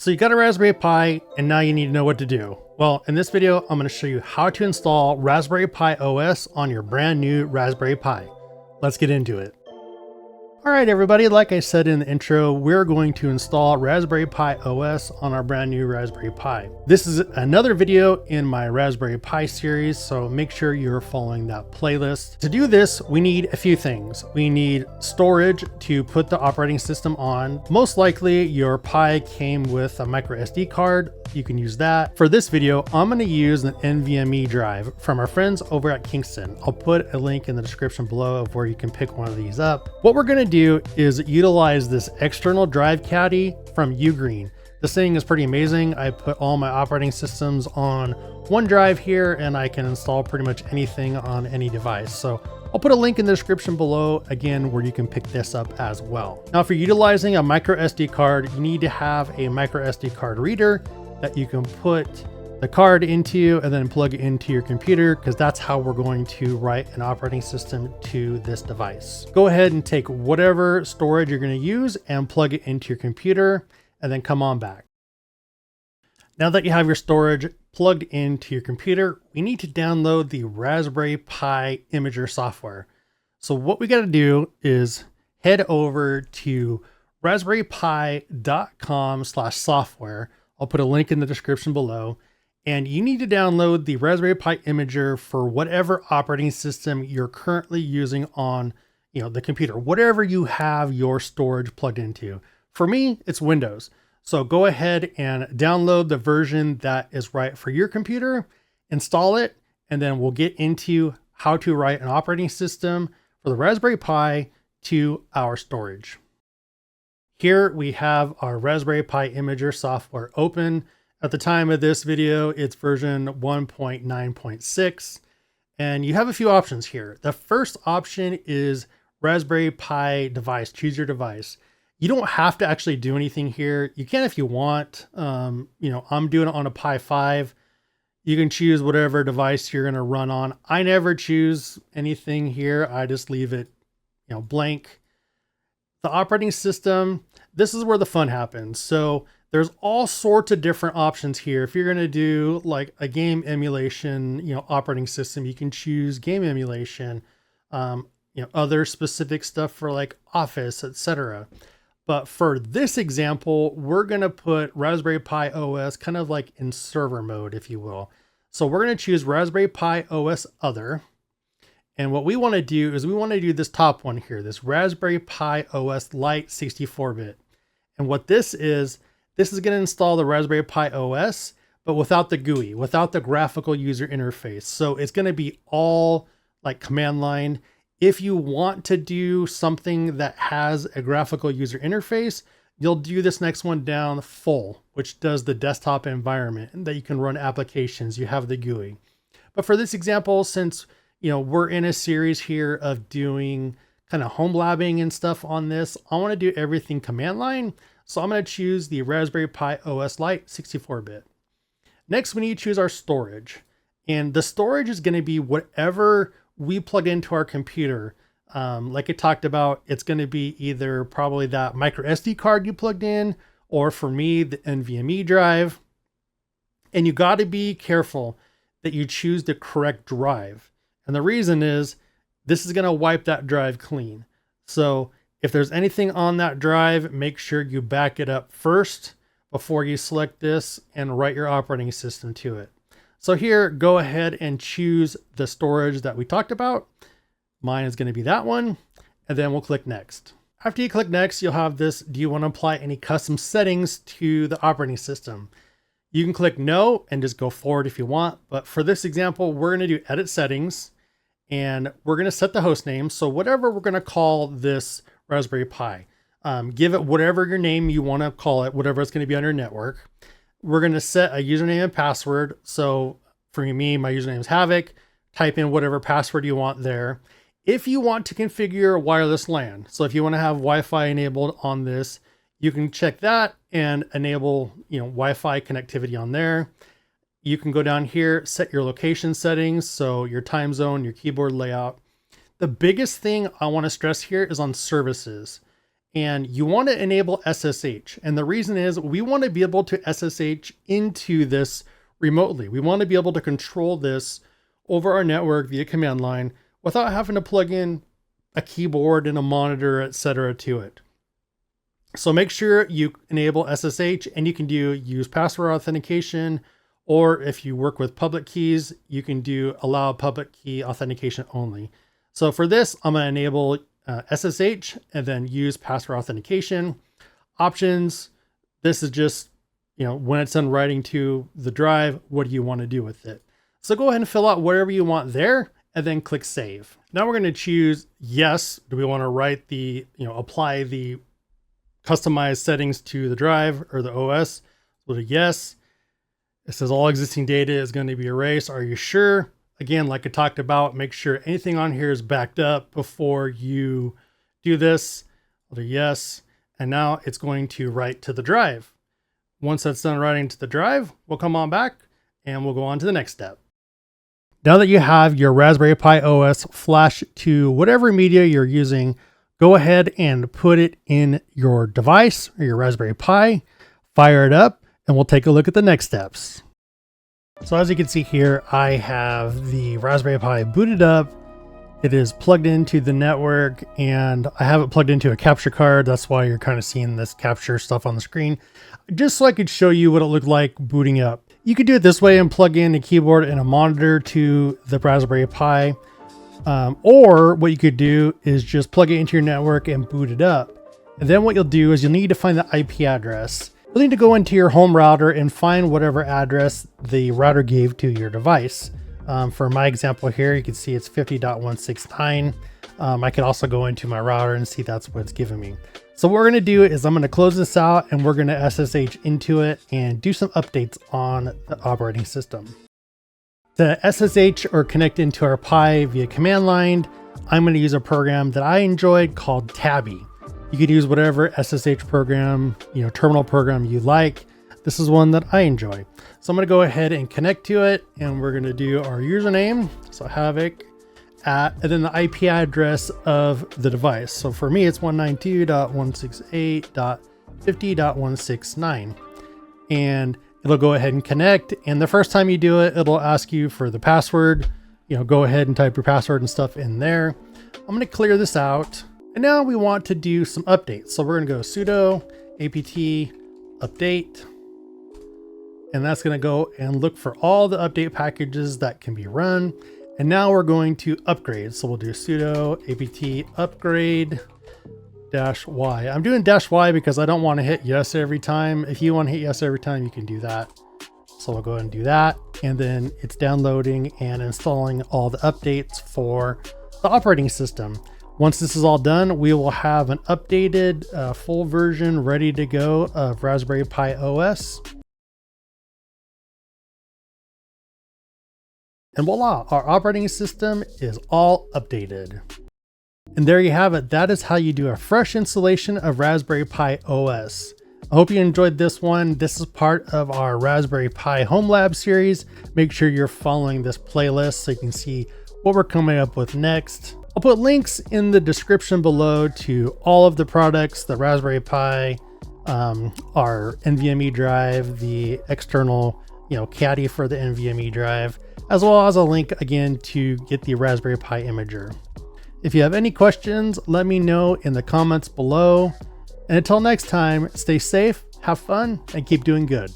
So you got a Raspberry Pi and now you need to know what to do. Well, in this video, I'm going to show you how to install Raspberry Pi OS on your brand new Raspberry Pi. Let's get into it. All right, everybody, like I said in the intro, we're going to install Raspberry Pi OS on our brand new Raspberry Pi. This is another video in my Raspberry Pi series, so make sure you're following that playlist. To do this, we need a few things. We need storage to put the operating system on. Most likely your Pi came with a micro SD card. You can use that. For this video, I'm going to use an NVMe drive from our friends over at Kingston. I'll put a link in the description below of where you can pick one of these up. What we're going to do is utilize this external drive caddy from Ugreen. This thing is pretty amazing. I put all my operating systems on one drive here and I can install pretty much anything on any device. So I'll put a link in the description below again where you can pick this up as well. Now, if you're utilizing a micro SD card, you need to have a micro SD card reader that you can put the card into and then plug it into your computer, because that's how we're going to write an operating system to this device. Go ahead and take whatever storage you're going to use and plug it into your computer and then come on back. Now that you have your storage plugged into your computer, we need to download the Raspberry Pi Imager software. So what we got to do is head over to raspberrypi.com/software. I'll put a link in the description below, and you need to download the Raspberry Pi Imager for whatever operating system you're currently using on, the computer, whatever you have your storage plugged into. For me, it's Windows. So go ahead and download the version that is right for your computer, install it, and then we'll get into how to write an operating system for the Raspberry Pi to our storage. Here we have our Raspberry Pi Imager software open. At the time of this video, it's version 1.9.6, and you have a few options here. The first option is Raspberry Pi device, choose your device. You don't have to actually do anything here. You can if you want. I'm doing it on a Pi 5. You can choose whatever device you're going to run on. I never choose anything here. I just leave it, blank. The operating system, this is where the fun happens. So there's all sorts of different options here. If you're going to do like a game emulation, operating system, you can choose game emulation, other specific stuff for like Office, etc. But for this example, we're going to put Raspberry Pi OS kind of like in server mode, if you will. So we're going to choose Raspberry Pi OS Other. And what we want to do is we want to do this top one here, this Raspberry Pi OS Lite 64-bit. And what this is going to install the Raspberry Pi OS, but without the GUI, without the graphical user interface. So it's going to be all like command line. If you want to do something that has a graphical user interface, you'll do this next one down full, which does the desktop environment and that you can run applications. You have the GUI. But for this example, since we're in a series here of doing kind of home labbing and stuff on this, I want to do everything command line. So I'm going to choose the Raspberry Pi OS Lite 64-bit. Next, we need to choose our storage. And the storage is going to be whatever we plug into our computer. Like I talked about, it's going to be either probably that micro SD card you plugged in, or for me, the NVMe drive. And you got to be careful that you choose the correct drive. And the reason is this is going to wipe that drive clean. So if there's anything on that drive, make sure you back it up first before you select this and write your operating system to it. So here, go ahead and choose the storage that we talked about. Mine is going to be that one. And then we'll click next. After you click next, you'll have this, do you want to apply any custom settings to the operating system? You can click no and just go forward if you want. But for this example, we're going to do edit settings. And we're going to set the host name. So whatever we're going to call this Raspberry Pi, give it whatever your name you want to call it, whatever it's going to be on your network. We're going to set a username and password. So for me, my username is Havoc. Type in whatever password you want there. If you want to configure wireless LAN, so if you want to have Wi-Fi enabled on this, you can check that and enable, Wi-Fi connectivity on there. You can go down here, set your location settings, so your time zone, your keyboard layout. The biggest thing I want to stress here is on services. and you want to enable SSH. And the reason is we want to be able to SSH into this remotely. We want to be able to control this over our network via command line without having to plug in a keyboard and a monitor, etc. to it. So make sure you enable SSH, and you can do use password authentication, or if you work with public keys, you can do allow public key authentication only. So for this, I'm going to enable SSH and then use password authentication. Options, this is just, when it's done writing to the drive, what do you want to do with it? So go ahead and fill out whatever you want there and then click save. Now we're going to choose yes. Do we want to write the, apply the customized settings to the drive or the OS? We'll do yes. It says all existing data is going to be erased. Are you sure? Again, like I talked about, make sure anything on here is backed up before you do this. I'll do yes. And now it's going to write to the drive. Once that's done writing to the drive, we'll come on back and we'll go on to the next step. Now that you have your Raspberry Pi OS flashed to whatever media you're using, go ahead and put it in your device or your Raspberry Pi, fire it up, and we'll take a look at the next steps. So as you can see here, I have the Raspberry Pi booted up. It is plugged into the network, and I have it plugged into a capture card. That's why you're kind of seeing this capture stuff on the screen, just so I could show you what it looked like booting up. You could do it this way and plug in a keyboard and a monitor to the Raspberry Pi. Or what you could do is just plug it into your network and boot it up. And then what you'll do is you'll need to find the IP address. You'll need to go into your home router and find whatever address the router gave to your device. For my example here, you can see it's 50.169. I could also go into my router and see that's what it's giving me. So what we're going to do is I'm going to close this out and we're going to SSH into it and do some updates on the operating system. To SSH or connect into our Pi via command line, I'm going to use a program that I enjoyed called Tabby. You could use whatever SSH program, terminal program you like. This is one that I enjoy. So I'm going to go ahead and connect to it, and we're going to do our username. So havoc and then the IP address of the device. So for me, it's 192.168.50.169. And it'll go ahead and connect. And the first time you do it, it'll ask you for the password. Go ahead and type your password and stuff in there. I'm going to clear this out. And now we want to do some updates. So we're going to go sudo apt update. And that's going to go and look for all the update packages that can be run. And now we're going to upgrade. So we'll do sudo apt upgrade -y. I'm doing -y because I don't want to hit yes every time. If you want to hit yes every time, you can do that. So we'll go ahead and do that. And then it's downloading and installing all the updates for the operating system. Once this is all done, we will have an updated full version ready to go of Raspberry Pi OS. And voila, our operating system is all updated. And there you have it. That is how you do a fresh installation of Raspberry Pi OS. I hope you enjoyed this one. This is part of our Raspberry Pi Home Lab series. Make sure you're following this playlist so you can see what we're coming up with next. I'll put links in the description below to all of the products, the Raspberry Pi, our NVMe drive, the external, caddy for the NVMe drive, as well as a link again to get the Raspberry Pi imager. If you have any questions, let me know in the comments below. And until next time, stay safe, have fun, and keep doing good.